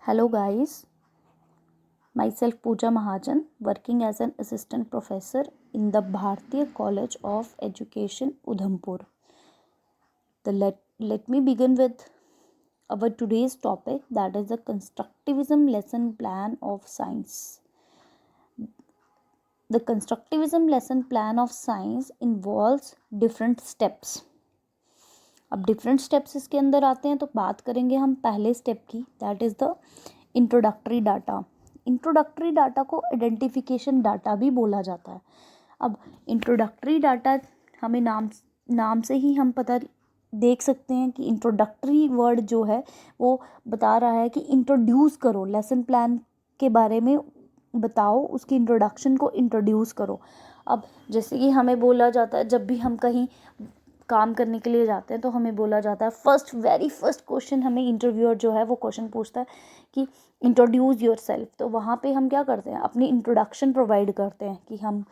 Hello guys, myself Pooja Mahajan, working as an assistant professor in the Bharatiya College of Education, Udhampur. Let me begin with our today's topic, that is the constructivism lesson plan of science. The constructivism lesson plan of science involves different steps. अब different steps इसके अंदर आते हैं, तो बात करेंगे हम पहले स्टेप की, that is the introductory data. Introductory data को आइडेंटिफिकेशन डाटा भी बोला जाता है. अब इंट्रोडक्टरी डाटा हमें नाम से ही हम पता देख सकते हैं कि इंट्रोडक्टरी वर्ड जो है वो बता रहा है कि इंट्रोड्यूस करो, लेसन प्लान के बारे में बताओ, उसकी इंट्रोडक्शन को इंट्रोड्यूस करो. अब जैसे कि हमें बोला जाता है, जब भी हम कहीं काम करने के लिए जाते हैं तो हमें बोला जाता है, वेरी फर्स्ट क्वेश्चन हमें इंटरव्यूअर जो है वो क्वेश्चन पूछता है कि इंट्रोड्यूस योर सेल्फ. तो वहाँ पे हम क्या करते हैं, अपनी इंट्रोडक्शन प्रोवाइड करते हैं कि हम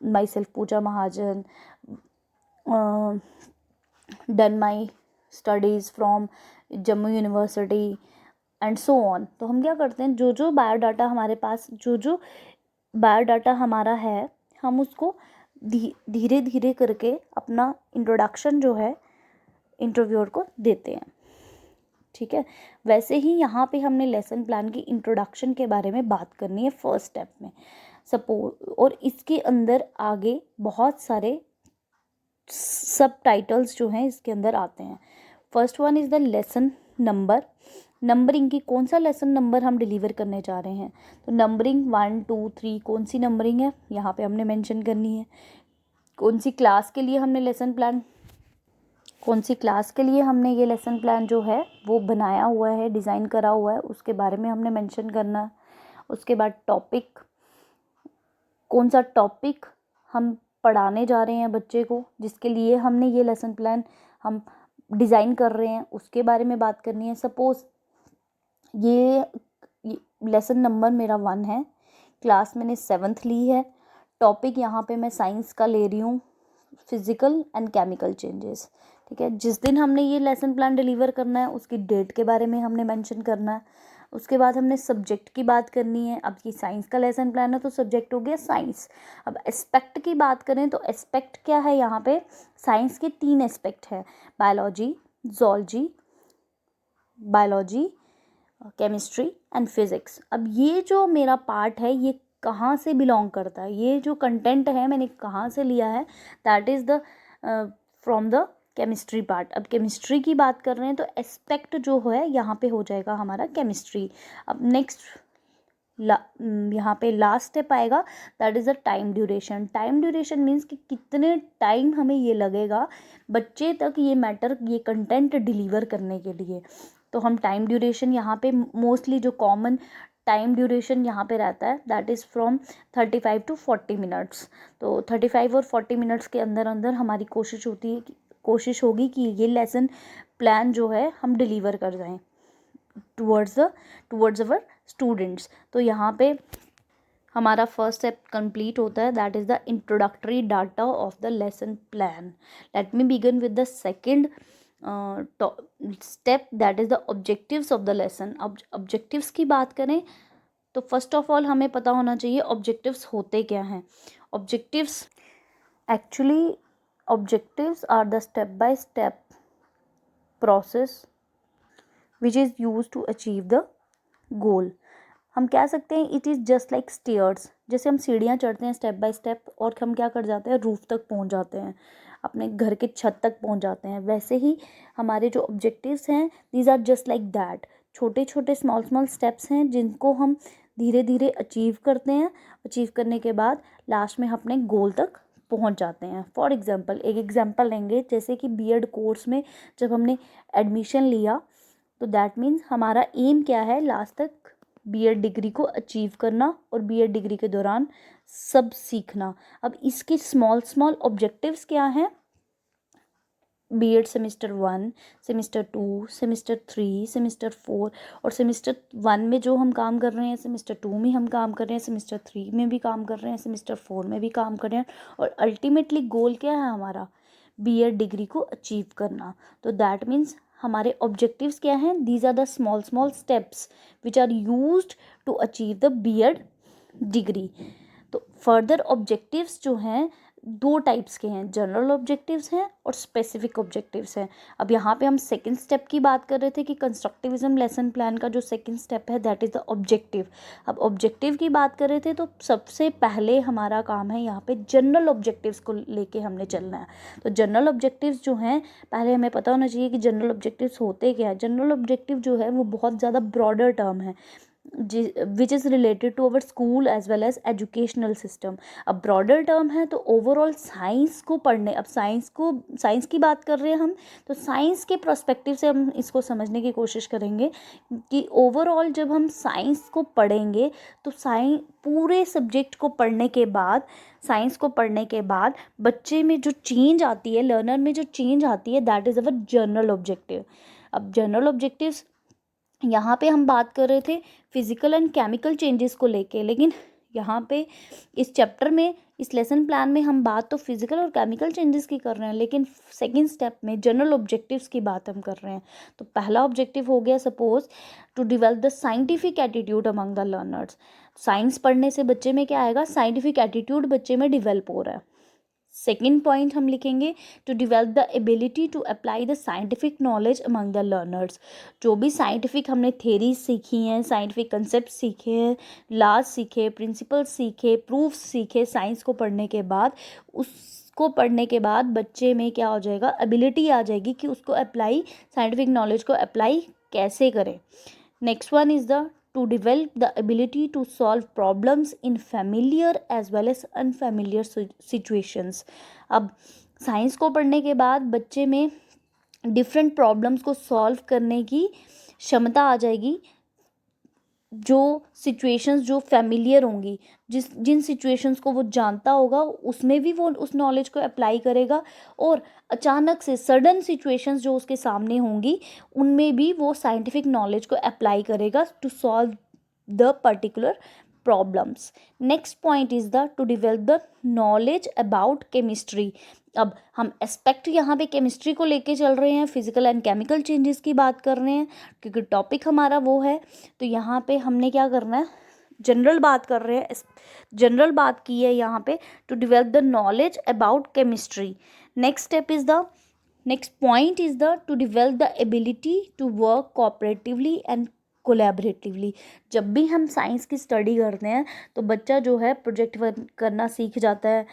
myself Pooja Mahajan, done my studies from Jammu university and so on. तो हम क्या करते हैं, जो बायोडाटा हमारे पास, जो बायोडाटा हमारा है, हम उसको धीरे धीरे करके अपना इंट्रोडक्शन जो है इंटरव्यूअर को देते हैं. ठीक है, वैसे ही यहाँ पे हमने लेसन प्लान की इंट्रोडक्शन के बारे में बात करनी है फर्स्ट स्टेप में. सपोज, और इसके अंदर आगे बहुत सारे सब टाइटल्स जो हैं इसके अंदर आते हैं. First one is the lesson number. Numbering की, कौन सा लेसन नंबर हम डिलीवर करने जा रहे हैं, तो नंबरिंग 1 2 3 कौन सी नंबरिंग है यहाँ पे हमने मेंशन करनी है. कौन सी क्लास के लिए हमने लेसन प्लान, कौन सी क्लास के लिए हमने ये लेसन प्लान जो है वो बनाया हुआ है, डिज़ाइन करा हुआ है, उसके बारे में हमने मेंशन करना है. उसके बाद टॉपिक, कौन सा टॉपिक हम पढ़ाने जा रहे हैं बच्चे को, जिसके लिए हमने ये लेसन प्लान हम डिज़ाइन कर रहे हैं, उसके बारे में बात करनी है. सपोज़ ये लेसन नंबर मेरा 1 है, क्लास मैंने 7th ली है, टॉपिक यहाँ पे मैं साइंस का ले रही हूँ, फिज़िकल एंड केमिकल चेंजेस. ठीक है, जिस दिन हमने ये लेसन प्लान डिलीवर करना है उसकी डेट के बारे में हमने मेंशन करना है. उसके बाद हमने सब्जेक्ट की बात करनी है. अब ये साइंस का लेसन प्लान है तो सब्जेक्ट हो गया साइंस. अब एस्पेक्ट की बात करें तो एस्पेक्ट क्या है, यहाँ पे साइंस के 3 एस्पेक्ट है, biology, biology, chemistry and physics. अब ये जो मेरा पार्ट है ये कहाँ से बिलोंग करता है, ये जो कंटेंट है मैंने कहाँ से लिया है, that is the from the chemistry part. अब केमिस्ट्री की बात कर रहे हैं तो एस्पेक्ट जो है यहाँ पे हो जाएगा हमारा केमिस्ट्री. अब नेक्स्ट यहाँ पे लास्ट स्टेप आएगा, that is the time duration. Time duration means कि कितने टाइम हमें ये लगेगा बच्चे तक ये मैटर, ये कंटेंट डिलीवर करने के लिए. तो हम टाइम ड्यूरेशन यहाँ पे मोस्टली जो कॉमन टाइम ड्यूरेशन यहाँ पे रहता है, that is from 35 to 40 minutes. तो 35 और 40 मिनट्स के अंदर अंदर हमारी कोशिश होगी कि ये लेसन प्लान जो है हम डिलीवर कर जाएं टुवर्ड्स अवर स्टूडेंट्स. तो यहाँ पे हमारा फर्स्ट स्टेप कंप्लीट होता है, that is the introductory data of the lesson plan. Let me begin with the second step, that is the objectives of the lesson. अब ऑब्जेक्टिव्स की बात करें तो फर्स्ट ऑफ ऑल हमें पता होना चाहिए ऑब्जेक्टिव्स होते क्या हैं. Objectives are the step by step process which is use to achieve the goal. हम कह सकते हैं it is just like stairs. जैसे हम सीढ़ियाँ चढ़ते हैं स्टेप बाय स्टेप और हम क्या कर जाते हैं, रूफ तक पहुंच जाते हैं, अपने घर के छत तक पहुंच जाते हैं. वैसे ही हमारे जो ऑब्जेक्टिव्स हैं, these are just like that. छोटे छोटे स्मॉल स्टेप्स हैं जिनको हम धीरे धीरे अचीव करते हैं. अचीव करने के बाद लास्ट में अपने गोल तक पहुंच जाते हैं. फॉर एग्जांपल, एक एग्जांपल लेंगे, जैसे कि बीएड कोर्स में जब हमने एडमिशन लिया तो दैट मीन्स हमारा एम क्या है, लास्ट तक बीएड डिग्री को अचीव करना और बीएड डिग्री के दौरान सब सीखना. अब इसके स्मॉल ऑब्जेक्टिव्स क्या हैं, B Ed semester 1, semester 2, semester 3, semester 4, और सेमेस्टर 1 में जो हम काम कर रहे हैं, सेमेस्टर 2 में हम काम कर रहे हैं, सेमेस्टर 3 में भी काम कर रहे हैं, सेमेस्टर 4 में भी काम कर रहे हैं, और अल्टीमेटली गोल क्या है हमारा, बीएड डिग्री को अचीव करना. तो दैट मीन्स हमारे ऑब्जेक्टिव्स क्या हैं? These are the small small steps which are used to achieve the B Ed degree. तो फर्दर ऑब्जेक्टिव्स जो हैं दो टाइप्स के हैं, जनरल ऑब्जेक्टिव्स हैं और स्पेसिफिक ऑब्जेक्टिव्स हैं। अब यहाँ पे हम सेकंड स्टेप की बात कर रहे थे कि कंस्ट्रक्टिविज्म लेसन प्लान का जो सेकंड स्टेप है दैट इज़ द ऑब्जेक्टिव। अब ऑब्जेक्टिव की बात कर रहे थे तो सबसे पहले हमारा काम है यहाँ पे जनरल ऑब्जेक्टिव्स को लेके हमने चलना है। तो जनरल ऑब्जेक्टिव्स जो हैं, पहले हमें पता होना चाहिए कि जनरल ऑब्जेक्टिव्स होते क्या है। जनरल ऑब्जेक्टिव जो है वो बहुत ज़्यादा ब्रॉडर टर्म है which is related to our school as well as educational system. अब ब्रॉडर टर्म है तो ओवरऑल साइंस को पढ़ने, अब साइंस की बात कर रहे हैं हम, तो साइंस के पर्सपेक्टिव से हम इसको समझने की कोशिश करेंगे कि ओवरऑल जब हम साइंस को पढ़ेंगे तो पूरे सब्जेक्ट को पढ़ने के बाद, साइंस को पढ़ने के बाद बच्चे में जो चेंज आती है, लर्नर में जो चेंज आती है, that is our general objective. अब जनरल ऑब्जेक्टिव्स यहाँ पे हम बात कर रहे थे फिजिकल एंड केमिकल चेंजेस को लेके, लेकिन यहाँ पे इस चैप्टर में, इस लेसन प्लान में हम बात तो फिजिकल और केमिकल चेंजेस की कर रहे हैं, लेकिन सेकंड स्टेप में जनरल ऑब्जेक्टिव्स की बात हम कर रहे हैं। तो पहला ऑब्जेक्टिव हो गया suppose to develop the scientific attitude among the learners. Science पढ़ने से बच्चे में क्या आएगा? साइंटिफिक एटीट्यूड बच्चे में डिवेल्प हो रहा है। सेकेंड पॉइंट हम लिखेंगे to develop the ability to apply the scientific knowledge among the learners. जो भी साइंटिफिक हमने थेरीज सीखी हैं, साइंटिफिक कंसेप्ट सीखे हैं, लॉज सीखे, प्रिंसिपल्स सीखे, प्रूफ्स सीखे, साइंस को पढ़ने के बाद, उसको पढ़ने के बाद बच्चे में क्या हो जाएगा? एबिलिटी आ जाएगी कि उसको अप्लाई, साइंटिफिक नॉलेज को अप्लाई कैसे करें। Next one is the to develop the ability to solve problems in familiar as well as unfamiliar situations। अब साइंस को पढ़ने के बाद बच्चे में डिफरेंट प्रॉब्लम्स को सॉल्व करने की क्षमता आ जाएगी। जो सिचुएशंस जो फैमिलियर होंगी, जिन सिचुएशंस को वो जानता होगा, उसमें भी वो उस नॉलेज को अप्लाई करेगा, और अचानक से सडन सिचुएशंस जो उसके सामने होंगी उनमें भी वो साइंटिफिक नॉलेज को अप्लाई करेगा to solve the particular problems. Next point is the to develop the knowledge about chemistry. अब हम एस्पेक्ट यहाँ पे केमिस्ट्री को लेके चल रहे हैं, फिजिकल एंड केमिकल चेंजेस की बात कर रहे हैं क्योंकि टॉपिक हमारा वो है। तो यहाँ पे हमने क्या करना है? जनरल बात कर रहे हैं, जनरल बात की है यहाँ पे to develop the knowledge about chemistry. Next step is the, next point is the to develop the ability to work cooperatively and collaboratively. जब भी हम साइंस की स्टडी करते हैं तो बच्चा जो है प्रोजेक्ट वर्क करना सीख जाता है,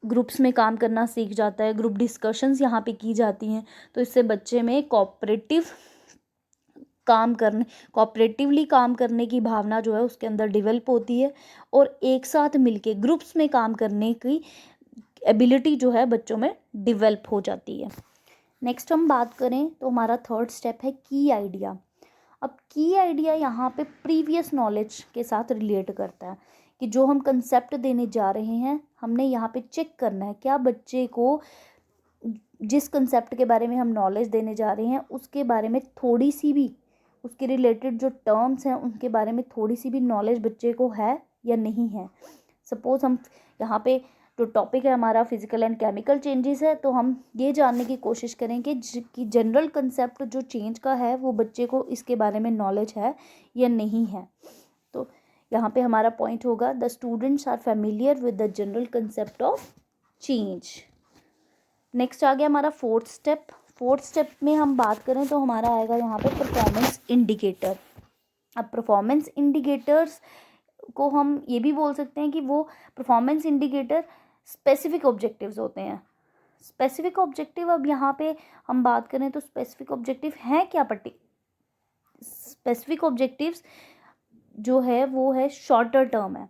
ग्रुप्स में काम करना सीख जाता है, ग्रुप डिस्कशंस यहाँ पे की जाती हैं। तो इससे बच्चे में कोऑपरेटिवली काम करने की भावना जो है उसके अंदर डेवलप होती है, और एक साथ मिलके ग्रुप्स में काम करने की एबिलिटी जो है बच्चों में डेवलप हो जाती है। नेक्स्ट हम बात करें तो हमारा थर्ड स्टेप है की आइडिया। अब की आइडिया यहाँ पे प्रीवियस नॉलेज के साथ रिलेट करता है कि जो हम कंसेप्ट देने जा रहे हैं हमने यहाँ पे चेक करना है क्या बच्चे को जिस कंसेप्ट के बारे में हम नॉलेज देने जा रहे हैं उसके बारे में थोड़ी सी भी, उसके रिलेटेड जो टर्म्स हैं उनके बारे में थोड़ी सी भी नॉलेज बच्चे को है या नहीं है। सपोज हम यहाँ पे जो टॉपिक है हमारा फिजिकल एंड केमिकल चेंजेस है, तो हम ये जानने की कोशिश करेंगे कि जनरल कंसेप्ट जो चेंज का है वो बच्चे को इसके बारे में नॉलेज है या नहीं है। तो यहाँ पे हमारा पॉइंट होगा the students are familiar with the general concept of change. Next आ गया हमारा फोर्थ स्टेप। फोर्थ स्टेप में हम बात करें तो हमारा आएगा यहाँ पे परफॉर्मेंस इंडिकेटर। अब परफॉर्मेंस इंडिकेटर्स को हम ये भी बोल सकते हैं कि वो परफॉर्मेंस इंडिकेटर स्पेसिफिक ऑब्जेक्टिव्स होते हैं। स्पेसिफिक ऑब्जेक्टिव, अब यहाँ पे हम बात करें तो स्पेसिफिक ऑब्जेक्टिव हैं क्या? स्पेसिफिक ऑब्जेक्टिव्स जो है वो है शॉर्टर टर्म है,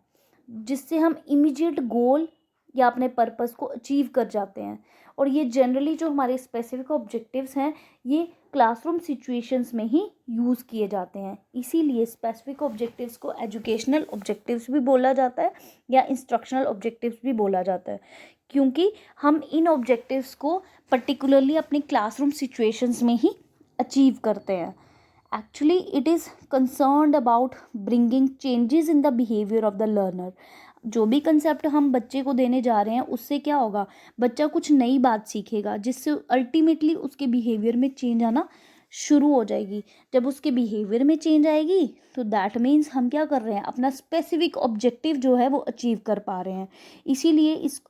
जिससे हम इमीडिएट गोल या अपने पर्पस को अचीव कर जाते हैं। और ये जनरली जो हमारे स्पेसिफिक ऑब्जेक्टिव्स हैं ये क्लासरूम सिचुएशंस में ही यूज़ किए जाते हैं। इसीलिए स्पेसिफिक ऑब्जेक्टिव्स को एजुकेशनल ऑब्जेक्टिव्स भी बोला जाता है या इंस्ट्रक्शनल ऑब्जेक्टिव्स भी बोला जाता है, क्योंकि हम इन ऑब्जेक्टिव्स को पर्टिकुलरली अपनी क्लासरूम सिचुएशंस में ही अचीव करते हैं। Actually it is concerned about bringing changes in the behaviour of the learner. जो भी कंसेप्ट हम बच्चे को देने जा रहे हैं उससे क्या होगा, बच्चा कुछ नई बात सीखेगा जिससे अल्टीमेटली उसके बिहेवियर में चेंज आना शुरू हो जाएगी। जब उसके बिहेवियर में चेंज आएगी तो दैट मीन्स हम क्या कर रहे हैं, अपना स्पेसिफिक ऑब्जेक्टिव जो है वो अचीव कर पा रहे हैं। इसीलिए इस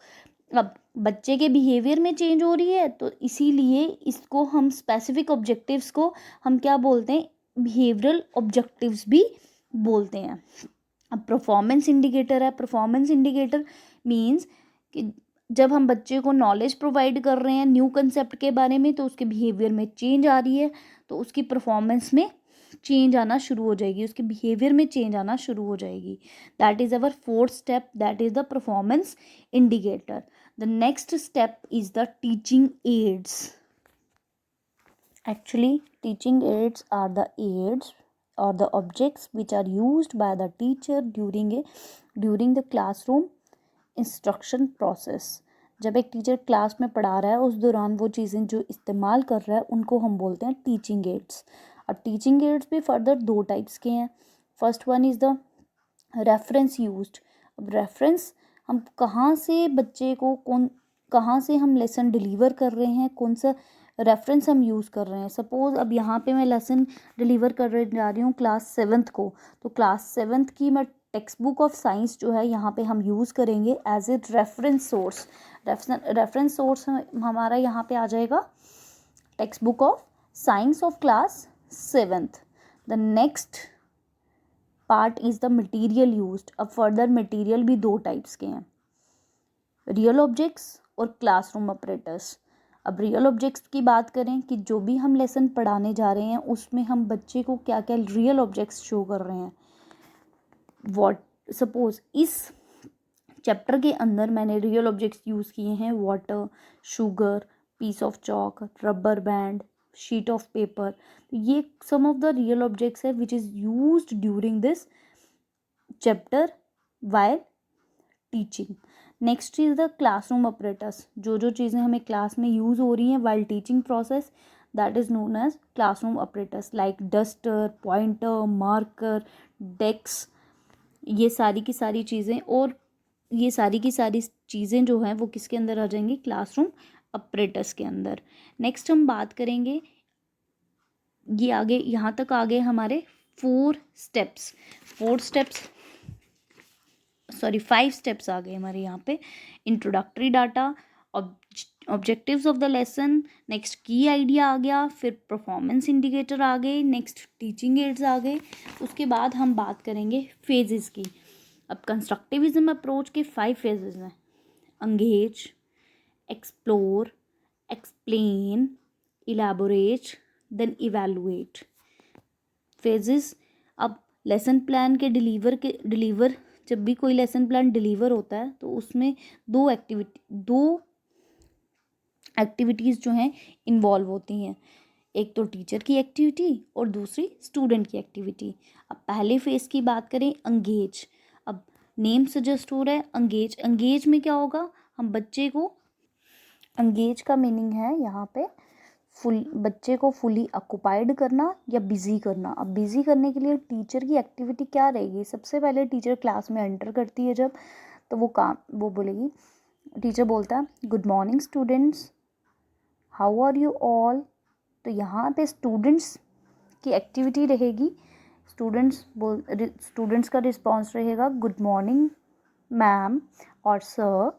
अब बच्चे के बिहेवियर में चेंज हो रही है तो इसीलिए इसको हम स्पेसिफिक ऑब्जेक्टिव्स को हम क्या बोलते हैं, बिहेवियरल ऑब्जेक्टिव्स भी बोलते हैं। अब परफॉर्मेंस इंडिकेटर है, परफॉर्मेंस इंडिकेटर मीन्स कि जब हम बच्चे को नॉलेज प्रोवाइड कर रहे हैं न्यू कंसेप्ट के बारे में तो उसके बिहेवियर में चेंज आ रही है तो उसकी परफॉर्मेंस में चेंज आना शुरू हो जाएगी, उसके बिहेवियर में चेंज आना शुरू हो जाएगी। That is our fourth step, that is the performance indicator. The next step is the teaching ads. Actually, teaching aids are the aids or the objects which are used by the teacher during the classroom instruction process. जब एक teacher class में पढ़ा रहा है उस दौरान वो चीज़ें जो इस्तेमाल कर रहा है उनको हम बोलते हैं टीचिंग एड्स। अब टीचिंग एड्स भी फर्दर दो टाइप्स के हैं। First one is the reference used. अब रेफरेंस हम कहाँ से बच्चे को कहाँ से हम लेसन डिलीवर कर रहे हैं, कौन सा रेफरेंस हम यूज़ कर रहे हैं। सपोज़ अब यहाँ पे मैं लेसन डिलीवर कर जा रही हूँ क्लास 7th को, तो क्लास 7th की मैं टेक्स्ट बुक ऑफ साइंस जो है यहाँ पे हम यूज़ करेंगे as a reference source. Reference source हमारा यहाँ पे आ जाएगा text book of science of class 7th। The next part is the material used. अब फर्दर मटीरियल भी दो टाइप्स के हैं, रियल ऑब्जेक्ट्स और क्लासरूम ऑपरेटर्स। अब रियल ऑब्जेक्ट्स की बात करें कि जो भी हम लेसन पढ़ाने जा रहे हैं उसमें हम बच्चे को क्या क्या रियल ऑब्जेक्ट्स शो कर रहे हैं। सपोज इस चैप्टर के अंदर मैंने रियल ऑब्जेक्ट्स यूज़ किए हैं, water, sugar, piece of chalk, rubber band, sheet of paper. ये some of the real objects है which is used during this chapter while teaching. Next is the classroom operators. जो चीज़ें हमें class में use हो रही हैं while teaching process, that is known as classroom operators like duster, pointer, marker, desk. ये सारी की सारी चीज़ें और ये सारी की सारी चीज़ें जो हैं वो किसके अंदर आ जाएंगी, क्लासरूम ऑपरेटर्स के अंदर। नेक्स्ट हम बात करेंगे, ये आगे यहाँ तक आ गए हमारे 5 स्टेप्स आ गए हमारे यहाँ पे। Introductory data, objectives of the lesson, next की आइडिया आ गया, फिर परफॉर्मेंस इंडिकेटर आ गए, नेक्स्ट टीचिंग एड्स आ गए। उसके बाद हम बात करेंगे फेजेस की। अब कंस्ट्रक्टिविज्म अप्रोच के 5 फेजेस हैं, engage, explore, explain, elaborate, then evaluate. Phases. अब लेसन प्लान के डिलीवर जब भी कोई लेसन प्लान डिलीवर होता है तो उसमें दो एक्टिविटीज़ जो हैं इन्वॉल्व होती हैं, एक तो टीचर की एक्टिविटी और दूसरी स्टूडेंट की एक्टिविटी। अब पहले फेज़ की बात करें, एंगेज। अब नेम सजेस्ट हो रहा है एंगेज। एंगेज में क्या होगा, हम बच्चे को, एंगेज का मीनिंग है यहाँ पे बच्चे को फुली ऑक्युपाइड करना या बिजी करना। अब बिजी करने के लिए टीचर की एक्टिविटी क्या रहेगी, सबसे पहले टीचर क्लास में एंटर करती है जब, तो वो बोलेगी, टीचर बोलता है good morning students, how are you all. तो यहाँ पे स्टूडेंट्स की एक्टिविटी रहेगी, स्टूडेंट्स का रिस्पॉन्स रहेगा गुड मॉर्निंग मैम और सर।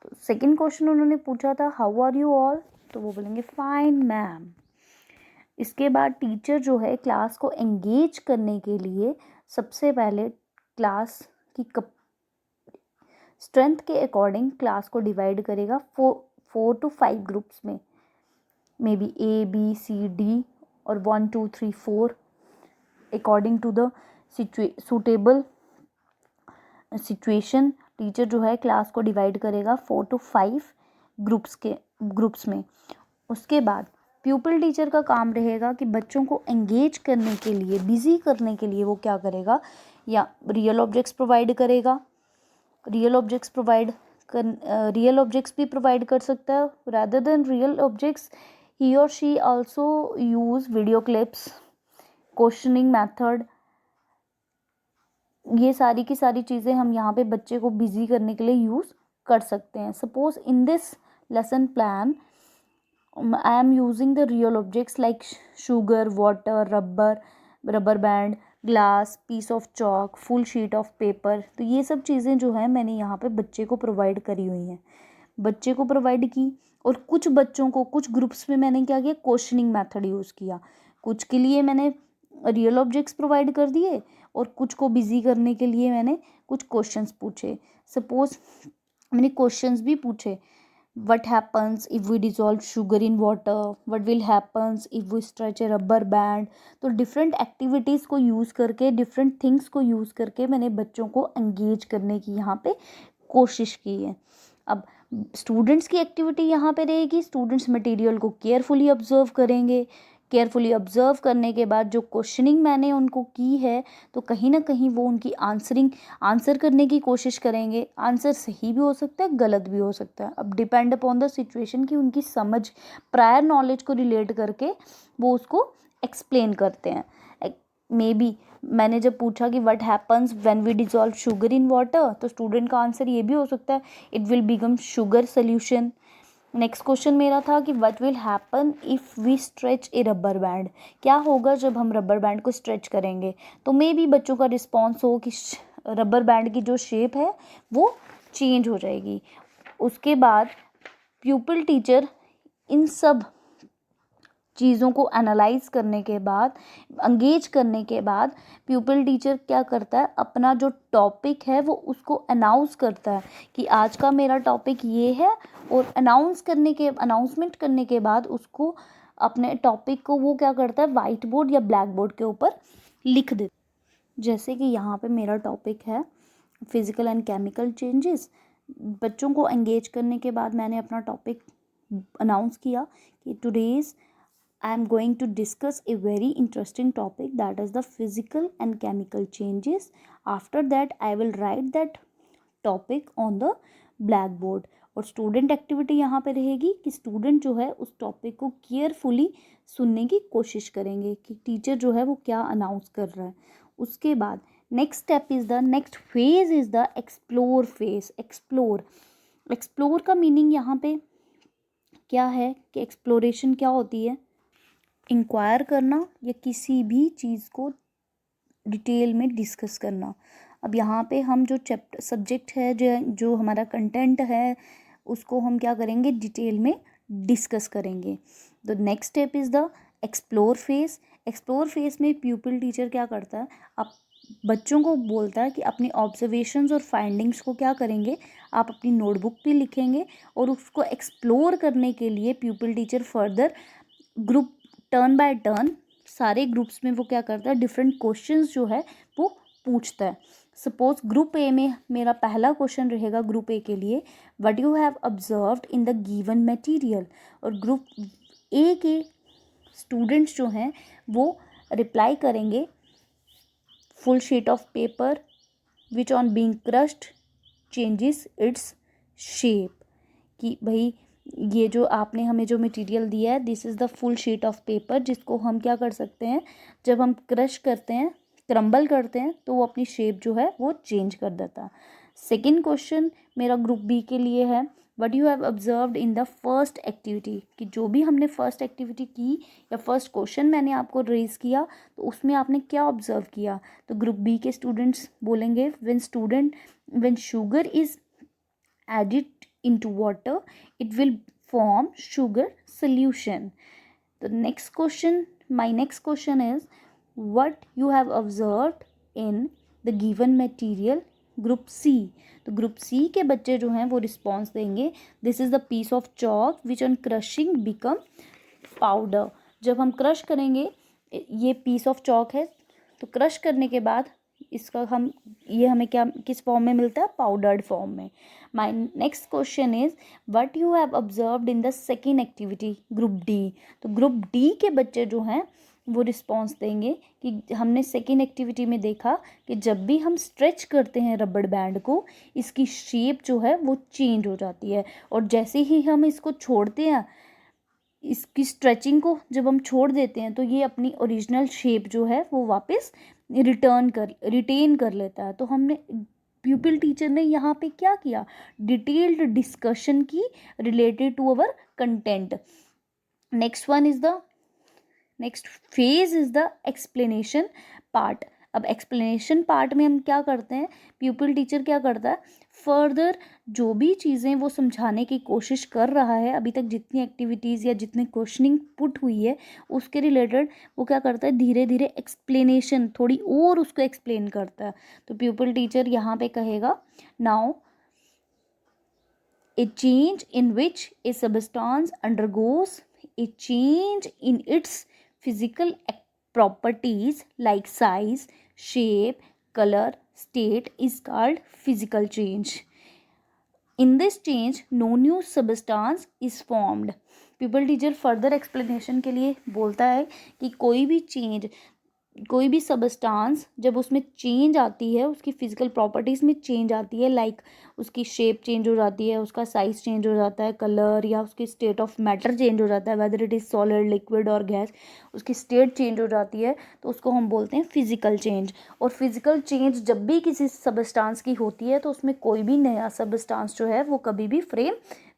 तो सेकेंड क्वेश्चन उन्होंने पूछा था हाउ आर यू ऑल, तो वो बोलेंगे फाइन मैम। इसके बाद टीचर जो है क्लास को एंगेज करने के लिए सबसे पहले क्लास की स्ट्रेंथ के अकॉर्डिंग क्लास को डिवाइड करेगा 4 to 5 ग्रुप्स में, मे बी ABCD और 1 2 3 4 according to the suitable situation. Teacher जो है क्लास को डिवाइड करेगा 4 to 5 ग्रुप्स में। उसके बाद प्यूपिल टीचर का काम रहेगा कि बच्चों को एंगेज करने के लिए, बिजी करने के लिए वो क्या करेगा, या रियल ऑब्जेक्ट्स प्रोवाइड करेगा। रियल ऑब्जेक्ट्स भी प्रोवाइड कर सकता है। रादर देन रियल ऑब्जेक्ट्स ही और she also use video clips, questioning method. ये सारी की सारी चीज़ें हम यहाँ पे बच्चे को बिजी करने के लिए यूज़ कर सकते हैं। Suppose in this lesson plan I am using the real objects like sugar, water, rubber band, glass, piece of chalk, full sheet of paper. तो ये सब चीज़ें जो है मैंने यहाँ पे बच्चे को प्रोवाइड करी हुई हैं, बच्चे को प्रोवाइड की। और कुछ बच्चों को कुछ ग्रुप्स में मैंने क्या किया, क्वेश्चनिंग मेथड यूज़ किया। कुछ के लिए मैंने रियल ऑब्जेक्ट्स प्रोवाइड कर दिए और कुछ को बिजी करने के लिए मैंने कुछ क्वेश्चंस पूछे। सपोज मैंने क्वेश्चंस भी पूछे, what happens if we dissolve sugar in water, what will happens if we stretch a rubber band। तो डिफरेंट एक्टिविटीज़ को यूज़ करके, डिफरेंट थिंग्स को यूज़ करके मैंने बच्चों को एंगेज करने की यहाँ पे कोशिश की है। अब स्टूडेंट्स की एक्टिविटी यहाँ पे रहेगी, स्टूडेंट्स मटेरियल को केयरफुली ऑब्जर्व करेंगे। केयरफुली ऑब्जर्व करने के बाद जो क्वेश्चनिंग मैंने उनको की है, तो कहीं ना कहीं वो उनकी आंसर करने की कोशिश करेंगे। आंसर सही भी हो सकता है, गलत भी हो सकता है। अब डिपेंड अपॉन द सिचुएशन कि उनकी समझ, प्रायर नॉलेज को रिलेट करके वो उसको एक्सप्लेन करते हैं। मे बी मैंने जब पूछा कि what happens when we dissolve sugar in water, तो स्टूडेंट का आंसर ये भी हो सकता है, it will become sugar solution. Next question मेरा था कि what will happen if we stretch a rubber band, क्या होगा जब हम रबर बैंड को स्ट्रेच करेंगे। तो मे बी बच्चों का रिस्पॉन्स हो कि रबर बैंड की जो शेप है वो चेंज हो जाएगी। उसके बाद प्यूपिल टीचर इन सब चीज़ों को एनालाइज करने के बाद, एंगेज करने के बाद, प्यूपिल टीचर क्या करता है, अपना जो टॉपिक है वो उसको अनाउंस करता है कि आज का मेरा टॉपिक ये है। और अनाउंसमेंट करने के बाद उसको, अपने टॉपिक को वो क्या करता है, वाइट बोर्ड या ब्लैक बोर्ड के ऊपर लिख देता। जैसे कि यहाँ पे मेरा टॉपिक है फिजिकल एंड केमिकल चेंजेस। बच्चों को एंगेज करने के बाद मैंने अपना टॉपिक अनाउंस किया कि today's I am going to discuss a very interesting topic, that is the physical and chemical changes. After that I will write that topic on the blackboard। और स्टूडेंट एक्टिविटी यहाँ पे रहेगी कि student जो है उस टॉपिक को carefully सुनने की कोशिश करेंगे कि टीचर जो है वो क्या अनाउंस कर रहा है। उसके बाद next phase is the explore phase. Explore का मीनिंग यहाँ पे क्या है कि एक्सप्लोरेशन क्या होती है, इंक्वायर करना या किसी भी चीज़ को डिटेल में डिस्कस करना। अब यहाँ पे हम जो सब्जेक्ट है, जो हमारा कंटेंट है, उसको हम क्या करेंगे, डिटेल में डिस्कस करेंगे। The next step is the explore phase. Explore phase में प्यूपिल टीचर क्या करता है, आप बच्चों को बोलता है कि अपनी ऑब्जर्वेशंस और फाइंडिंग्स को क्या करेंगे, आप अपनी नोटबुक पे लिखेंगे। और उसको एक्सप्लोर करने के लिए प्यूपिल teacher further group, turn by turn, सारे ग्रुप्स में वो क्या करता है, डिफरेंट क्वेश्चंस जो है वो पूछता है। सपोज ग्रुप ए में मेरा पहला क्वेश्चन रहेगा, ग्रुप ए के लिए, what you have observed in the given material. और ग्रुप ए के स्टूडेंट्स जो हैं वो रिप्लाई करेंगे, full sheet of paper which on being crushed changes its shape. कि भाई ये जो आपने हमें जो मटेरियल दिया है, this is the full sheet of paper, जिसको हम क्या कर सकते हैं, जब हम क्रश करते हैं, क्रम्बल करते हैं, तो वो अपनी शेप जो है वो चेंज कर देता है। सेकेंड क्वेश्चन मेरा ग्रुप बी के लिए है, what you have observed in the first activity. कि जो भी हमने फर्स्ट एक्टिविटी की या फर्स्ट क्वेश्चन मैंने आपको रेज किया, तो उसमें आपने क्या ऑब्जर्व किया। तो ग्रुप बी के स्टूडेंट्स बोलेंगे, when sugar is added into water it will form sugar solution। The next question, my next question is, what you have observed in the given material, group C। तो group C के बच्चे जो हैं वो response देंगे, this is the piece of chalk which on crushing become powder. जब हम crush करेंगे, ये पीस ऑफ चॉक है, तो क्रश करने के बाद इसका ये हमें क्या, किस फॉर्म में मिलता है, पाउडर्ड फॉर्म में। My next question is, what you have observed in the second activity, group D. तो ग्रुप डी के बच्चे जो हैं वो रिस्पॉन्स देंगे कि हमने सेकेंड एक्टिविटी में देखा कि जब भी हम स्ट्रेच करते हैं रबड़ बैंड को, इसकी शेप जो है वो चेंज हो जाती है। और जैसे ही हम इसको छोड़ते हैं, इसकी स्ट्रेचिंग को जब हम छोड़ देते हैं, तो ये अपनी ओरिजिनल शेप जो है वो वापस रिटेन कर लेता है। तो हमने, प्यूपिल टीचर ने यहाँ पे क्या किया, डिटेल्ड डिस्कशन की related to our content. Next phase is the explanation part. अब एक्सप्लेनेशन पार्ट में हम क्या करते हैं, प्यूपिल टीचर क्या करता है, फर्दर जो भी चीज़ें वो समझाने की कोशिश कर रहा है, अभी तक जितनी एक्टिविटीज़ या जितनी क्वेश्चनिंग पुट हुई है उसके रिलेटेड वो क्या करता है, धीरे धीरे एक्सप्लेनेशन थोड़ी और उसको एक्सप्लेन करता है। तो प्यूपिल टीचर यहाँ पे कहेगा, now a change in which a substance undergoes a change in its physical properties like size, shape, color, state is called physical change. In this change, no new substance is formed. People teacher further explanation के लिए बोलता है कि कोई भी substance जब उसमें change आती है, उसकी फिजिकल प्रॉपर्टीज़ में चेंज आती है, लाइक उसकी शेप चेंज हो जाती है, उसका साइज़ चेंज हो जाता है, कलर या उसकी स्टेट ऑफ मैटर चेंज हो जाता है, whether it is solid, liquid और गैस, उसकी स्टेट चेंज हो जाती है, तो उसको हम बोलते हैं फिजिकल चेंज। और फिजिकल चेंज जब भी किसी सबस्टांस की होती है तो उसमें कोई भी नया सबस्टांस जो है वो कभी भी फ्रेम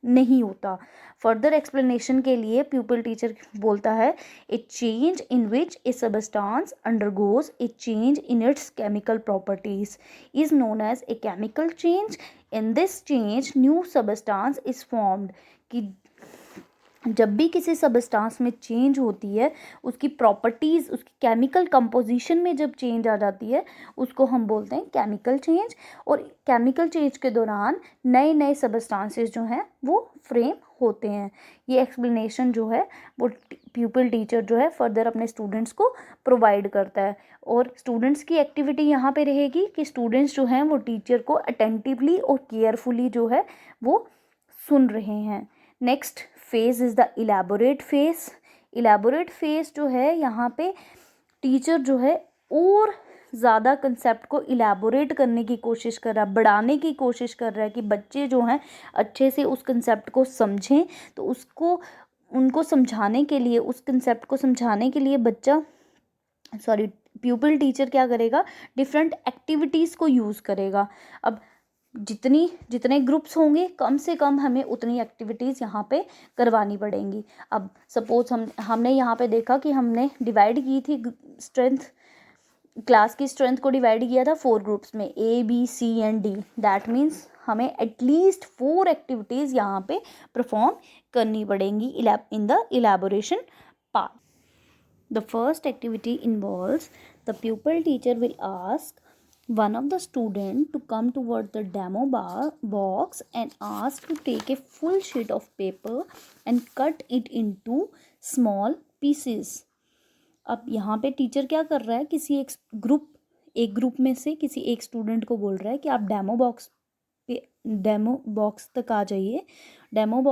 नहीं होता। फर्दर एक्सप्लेनेशन के लिए प्यूपिल टीचर बोलता है, a change in which a substance undergoes a change in its chemical properties is known as a chemical change. In this change new substance is formed. कि जब भी किसी सबस्टांस में चेंज होती है, उसकी प्रॉपर्टीज़, उसकी केमिकल कंपोजिशन में जब चेंज आ जाती है, उसको हम बोलते हैं केमिकल चेंज। और केमिकल चेंज के दौरान नए नए सबस्टांसेस जो हैं वो फ्रेम होते हैं। ये एक्सप्लेनेशन जो है वो प्यूपिल टीचर जो है फर्दर अपने स्टूडेंट्स को प्रोवाइड करता है। और स्टूडेंट्स की एक्टिविटी यहाँ पे रहेगी कि स्टूडेंट्स जो हैं वो टीचर को अटेंटिवली और केयरफुली जो है वो सुन रहे हैं। Next phase is the elaborate phase. Elaborate phase जो है यहाँ पे टीचर जो है और ज़्यादा कंसेप्ट को इलेबोरेट करने की कोशिश कर रहा है, बढ़ाने की कोशिश कर रहा है कि बच्चे जो हैं अच्छे से उस कंसेप्ट को समझें। तो उनको समझाने के लिए, उस कंसेप्ट को समझाने के लिए प्यूपिल टीचर क्या करेगा, डिफरेंट एक्टिविटीज़ को यूज़ करेगा। अब जितने ग्रुप्स होंगे कम से कम हमें उतनी एक्टिविटीज़ यहाँ पे करवानी पड़ेंगी। अब सपोज हमने यहाँ पे देखा कि हमने डिवाइड की थी क्लास की स्ट्रेंथ को डिवाइड किया था 4 ग्रुप्स में, A, B, C and D। That means हमें एटलीस्ट 4 एक्टिविटीज़ यहाँ पे परफॉर्म करनी पड़ेंगी in the elaboration part. The first activity involves the प्यूपिल teacher will ask one of the student to come toward the demo box and ask to take a full sheet of paper and cut it into small pieces. अब यहाँ पे teacher क्या कर रहा है, एक group में से किसी एक स्टूडेंट को बोल रहा है कि आप डेमो बॉक्स तक आ जाइए। डेमो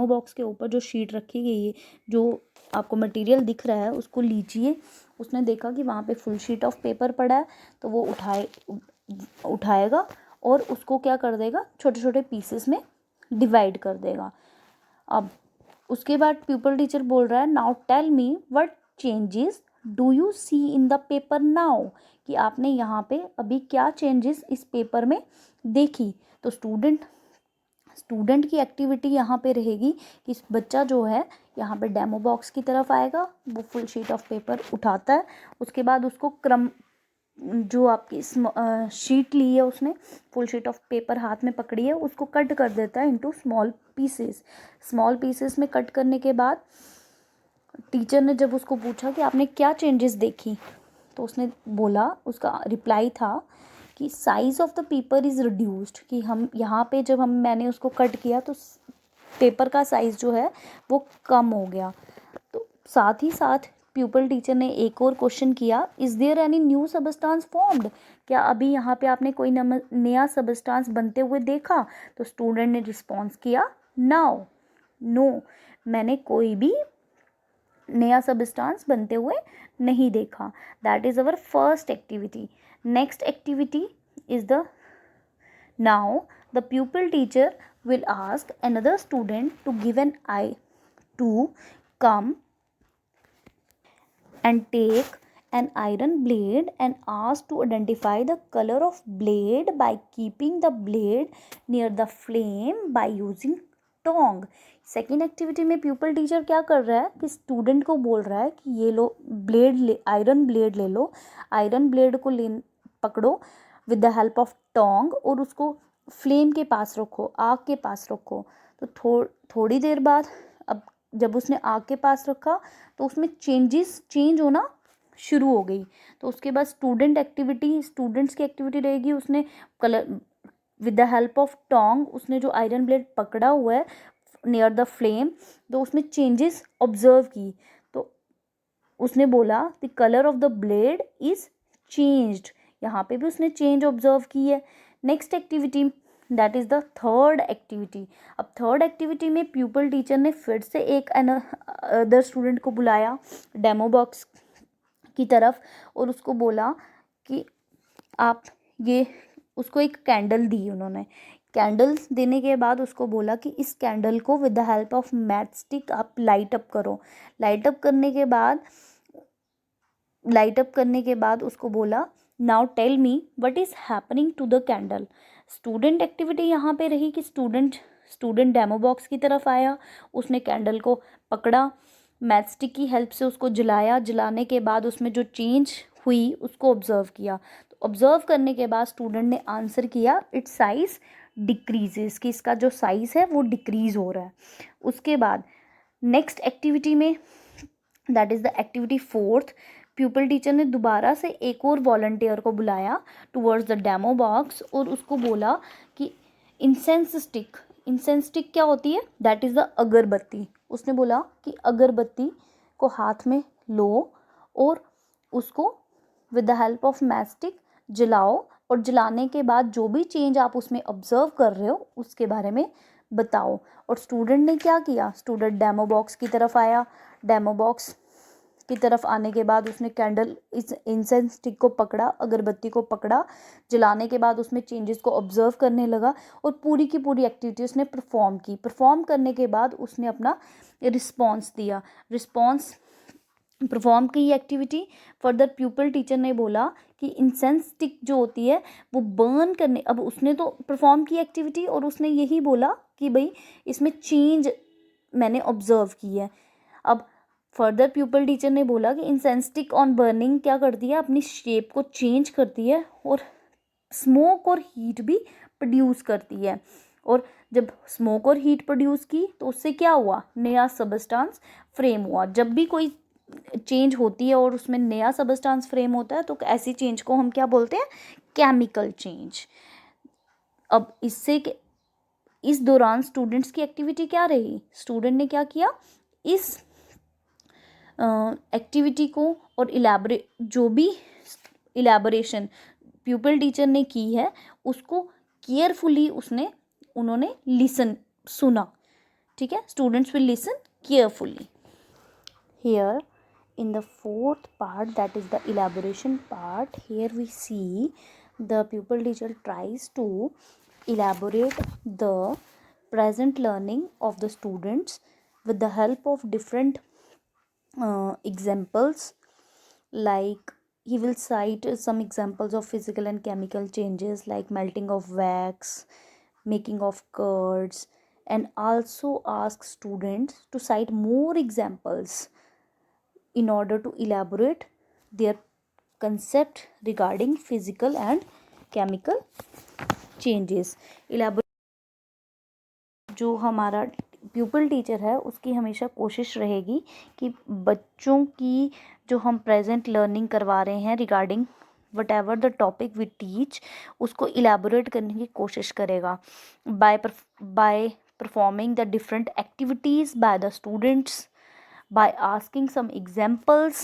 बॉक्स के ऊपर जो शीट रखी गई है, जो आपको मटेरियल दिख रहा है, उसको लीजिए। उसने देखा कि वहाँ पे फुल शीट ऑफ पेपर पड़ा है, तो वो उठाएगा और उसको क्या कर देगा, छोटे छोटे पीसेस में डिवाइड कर देगा। अब उसके बाद प्यूपिल टीचर बोल रहा है, now tell me what changes do you see in the paper now, कि आपने यहाँ पे अभी क्या चेंजेस इस पेपर में देखी। तो स्टूडेंट की एक्टिविटी यहाँ पे रहेगी कि बच्चा जो है यहाँ पे डेमो बॉक्स की तरफ आएगा, वो फुल शीट ऑफ पेपर उठाता है, उसके बाद उसको जो आपकी शीट ली है, उसने फुल शीट ऑफ पेपर हाथ में पकड़ी है, उसको कट कर देता है इनटू स्मॉल पीसेस में कट करने के बाद टीचर ने जब उसको पूछा कि आपने क्या चेंजेस देखी, तो उसने बोला, उसका रिप्लाई था कि size of the paper is reduced, कि हम यहाँ पे जब मैंने उसको कट किया तो पेपर का साइज़ जो है वो कम हो गया। तो साथ ही साथ प्यूपिल टीचर ने एक और क्वेश्चन किया, is there any new substance formed, क्या अभी यहाँ पे आपने कोई नया सबस्टांस बनते हुए देखा। तो स्टूडेंट ने रिस्पॉन्स किया, नो, मैंने कोई भी नया सबस्टांस बनते हुए नहीं देखा। That is our first activity. Next activity is now the pupil teacher will ask another student to give an eye to come and take an iron blade and ask to identify the color of blade by keeping the blade near the flame by using tong. Second activity में pupil teacher क्या कर रहा है कि student को बोल रहा है कि ये लो आयरन ब्लेड ले लो, आयरन ब्लेड को पकड़ो with the help of Tong और उसको फ्लेम के पास रखो, आग के पास रखो। तो थोड़ी देर बाद अब जब उसने आग के पास रखा तो उसमें चेंज होना शुरू हो गई। तो उसके बाद स्टूडेंट्स की एक्टिविटी रहेगी, उसने colour with the help of tong उसने जो आयरन ब्लेड पकड़ा हुआ है नियर द फ्लेम, तो उसमें चेंजेस ऑब्जर्व की। तो उसने बोला the colour of the blade is changed, यहाँ पे भी उसने चेंज ऑब्जर्व की है। Next activity that is the third activity. अब थर्ड एक्टिविटी में प्यूपल टीचर ने फिर से एक अदर स्टूडेंट को बुलाया डेमो बॉक्स की तरफ और उसको बोला कि आप ये, उसको एक कैंडल दी उन्होंने। कैंडल्स देने के बाद उसको बोला कि इस कैंडल को with the help of match stick आप लाइट अप करो। लाइट अप करने के बाद उसको बोला now tell me what is happening to the candle. Student activity यहाँ पे रही कि स्टूडेंट डेमो बॉक्स की तरफ आया, उसने कैंडल को पकड़ा, मैच स्टिक की हेल्प से उसको जलाया, जलाने के बाद उसमें जो चेंज हुई उसको ऑब्जर्व किया। तो ऑब्जर्व करने के बाद स्टूडेंट ने आंसर किया इट्स साइज डिक्रीजेस, कि इसका जो साइज़ है वो डिक्रीज़ हो रहा है। उसके बाद नेक्स्ट एक्टिविटी में that is the activity fourth, pupil teacher ने दोबारा से एक और वॉलंटियर को बुलाया टुवर्ड्स द डेमो बॉक्स और उसको बोला कि इंसेंस स्टिक क्या होती है, दैट इज़ द अगरबत्ती। उसने बोला कि अगरबत्ती को हाथ में लो और उसको with the help of match stick जलाओ और जलाने के बाद जो भी चेंज आप उसमें ऑब्जर्व कर रहे हो उसके बारे में बताओ। और स्टूडेंट ने क्या किया, स्टूडेंट डेमो बॉक्स की तरफ आया, डेमो बॉक्स की तरफ आने के बाद उसने कैंडल इस इंसेंस स्टिक को पकड़ा, अगरबत्ती को पकड़ा, जलाने के बाद उसमें चेंजेस को ऑब्जर्व करने लगा और पूरी की पूरी एक्टिविटी उसने परफॉर्म की। परफॉर्म करने के बाद उसने अपना रिस्पॉन्स दिया। परफॉर्म की एक्टिविटी फर्दर प्यूपल टीचर ने बोला कि इंसेंस स्टिक जो होती है वो बर्न करने, अब उसने तो परफॉर्म की एक्टिविटी और उसने यही बोला कि भाई इसमें चेंज मैंने ऑब्जर्व की है। अब फर्दर प्यूपल टीचर ने बोला कि इंसेंस स्टिक ऑन बर्निंग क्या करती है, अपनी शेप को चेंज करती है और स्मोक और हीट भी प्रोड्यूस करती है। और जब स्मोक और हीट प्रोड्यूस की तो उससे क्या हुआ, नया सबस्टांस फ्रेम हुआ। जब भी कोई चेंज होती है और उसमें नया सबस्टांस फ्रेम होता है तो ऐसी चेंज को हम क्या बोलते हैं, केमिकल चेंज। अब इस दौरान स्टूडेंट्स की एक्टिविटी क्या रही, स्टूडेंट ने क्या किया, इस एक्टिविटी को और जो भी इलेबोरेशन प्यूपल टीचर ने की है उसको केयरफुली उन्होंने सुना। ठीक है, students will listen carefully. Here in the fourth part, that is the elaboration part, here we see the pupil teacher tries to elaborate the present learning of the students with the help of different examples. Like he will cite some examples of physical and chemical changes like melting of wax, making of curds, and also ask students to cite more examples in order to elaborate their concept regarding physical and chemical changes. जो हमारा pupal teacher है उसकी हमेशा कोशिश रहेगी कि बच्चों की जो हम प्रेजेंट लर्निंग करवा रहे हैं regarding whatever the topic we teach उसको इलेबोरेट करने की कोशिश करेगा by performing the different activities by the students, by asking some examples,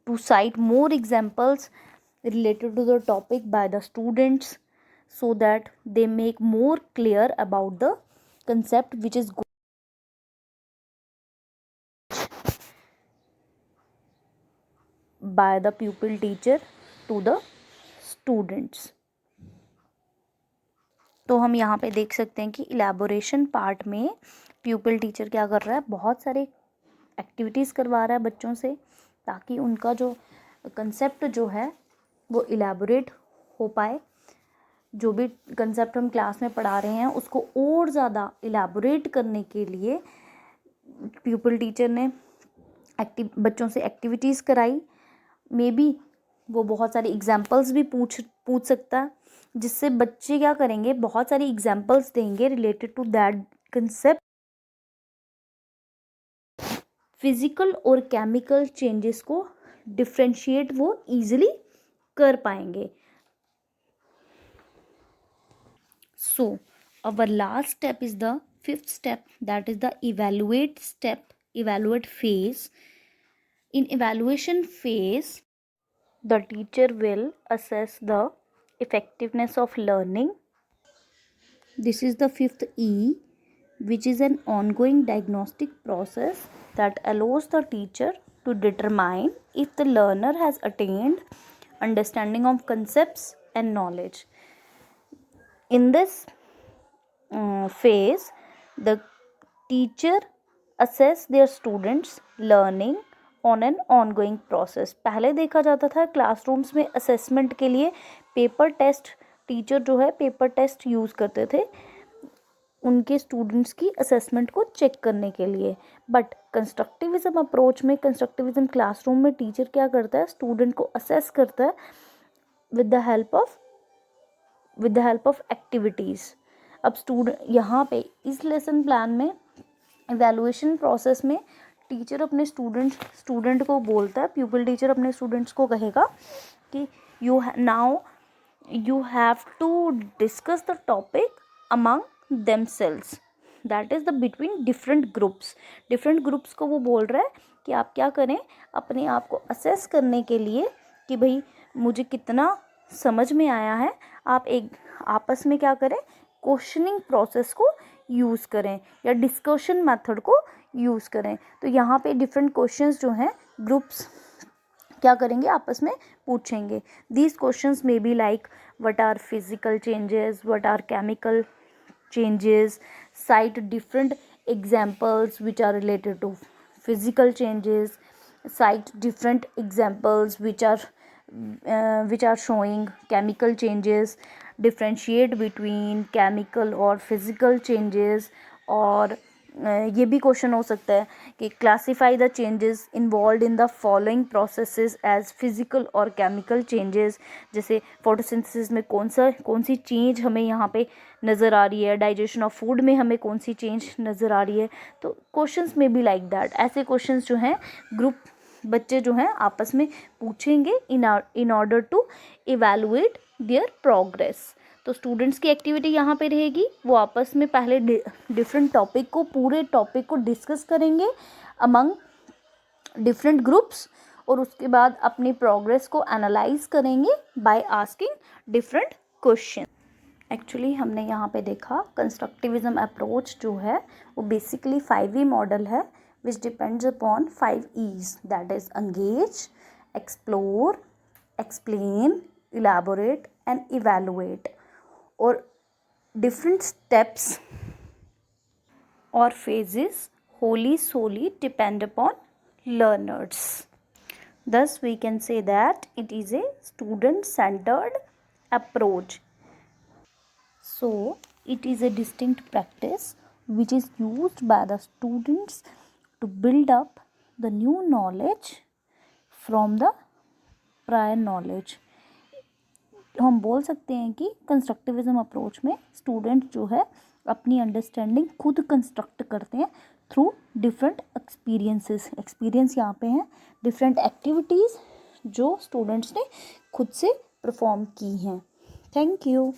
to cite more examples related to the topic by the students so that they make more clear about the concept which is by the pupil teacher to the students. तो हम यहाँ पे देख सकते हैं कि elaboration part में pupil teacher क्या कर रहा है, बहुत सारे एक्टिविटीज़ करवा रहा है बच्चों से ताकि उनका जो कंसेप्ट जो है वो इलेबोरेट हो पाए। जो भी कंसेप्ट हम क्लास में पढ़ा रहे हैं उसको और ज़्यादा इलेबोरेट करने के लिए प्यूपल टीचर ने बच्चों से एक्टिविटीज़ कराई। मे बी वो बहुत सारी एग्जाम्पल्स भी पूछ सकता है, जिससे बच्चे क्या करेंगे, बहुत सारी एग्जाम्पल्स देंगे related to that concept. Physical और केमिकल चेंजेस को डिफ्रेंशिएट वो इजीली कर पाएंगे। सो our last step is the fifth step, that is the evaluate phase. In evaluation phase, the teacher will assess the effectiveness of learning. This is the fifth E, which is an ongoing diagnostic process that allows the teacher to determine if the learner has attained understanding of concepts and knowledge. In this phase, the teacher assess their students learning on an ongoing process. पहले देखा जाता था classrooms में assessment के लिए paper test, teacher जो है paper test use करते थे उनके स्टूडेंट्स की असेसमेंट को चेक करने के लिए। बट कंस्ट्रक्टिविज्म अप्रोच में, कंस्ट्रक्टिविज्म क्लासरूम में टीचर क्या करता है, स्टूडेंट को असेस करता है with the help of activities. अब यहाँ पे इस लेसन प्लान में इवैल्यूएशन प्रोसेस में टीचर अपने स्टूडेंट को बोलता है, प्यूपिल टीचर अपने स्टूडेंट्स को कहेगा कि you have to discuss the topic among themselves, that is the between different groups को वो बोल रहा है कि आप क्या करें, अपने आप को असेस करने के लिए कि भाई मुझे कितना समझ में आया है, आप एक आपस में क्या करें, क्वेश्चनिंग प्रोसेस को यूज़ करें या डिस्कशन मेथड को यूज़ करें। तो यहाँ पे डिफरेंट क्वेश्चंस जो हैं ग्रुप्स क्या करेंगे, आपस में पूछेंगे। These questions may be like what are physical changes, what are chemical changes, cite different examples which are related to physical changes, cite different examples which are showing chemical changes, differentiate between chemical or physical changes। और ये भी question हो सकता है कि classify the changes involve in the following processes as physical और chemical changes. जैसे photosynthesis में कौन सी चेंज हमें यहाँ पे नज़र आ रही है, डाइजेशन ऑफ फूड में हमें कौन सी चेंज नज़र आ रही है। तो क्वेश्चंस में भी लाइक दैट, ऐसे क्वेश्चंस जो हैं ग्रुप बच्चे जो हैं आपस में पूछेंगे in order to evaluate their progress. तो स्टूडेंट्स की एक्टिविटी यहाँ पे रहेगी, वो आपस में पहले डिफरेंट पूरे टॉपिक को डिस्कस करेंगे अमंग डिफरेंट ग्रुप्स, और उसके बाद अपनी प्रोग्रेस को एनालाइज करेंगे by asking different question. Actually हमने यहाँ पे देखा कंस्ट्रक्टिविज्म अप्रोच जो है वो बेसिकली 5E मॉडल है which depends upon 5 E's, that is engage, explore, explain, elaborate and evaluate. और डिफरेंट स्टेप्स और phases wholly solely depend upon learners. Thus we can say that it is a student-centered approach. So it is a distinct practice which is used by the students to build up the new knowledge from the prior knowledge. हम बोल सकते हैं कि constructivism approach में student जो है अपनी understanding खुद कंस्ट्रक्ट करते हैं थ्रू डिफरेंट एक्सपीरियंस यहाँ पे हैं, डिफरेंट एक्टिविटीज़ जो स्टूडेंट्स ने खुद से परफॉर्म की हैं। Thank you.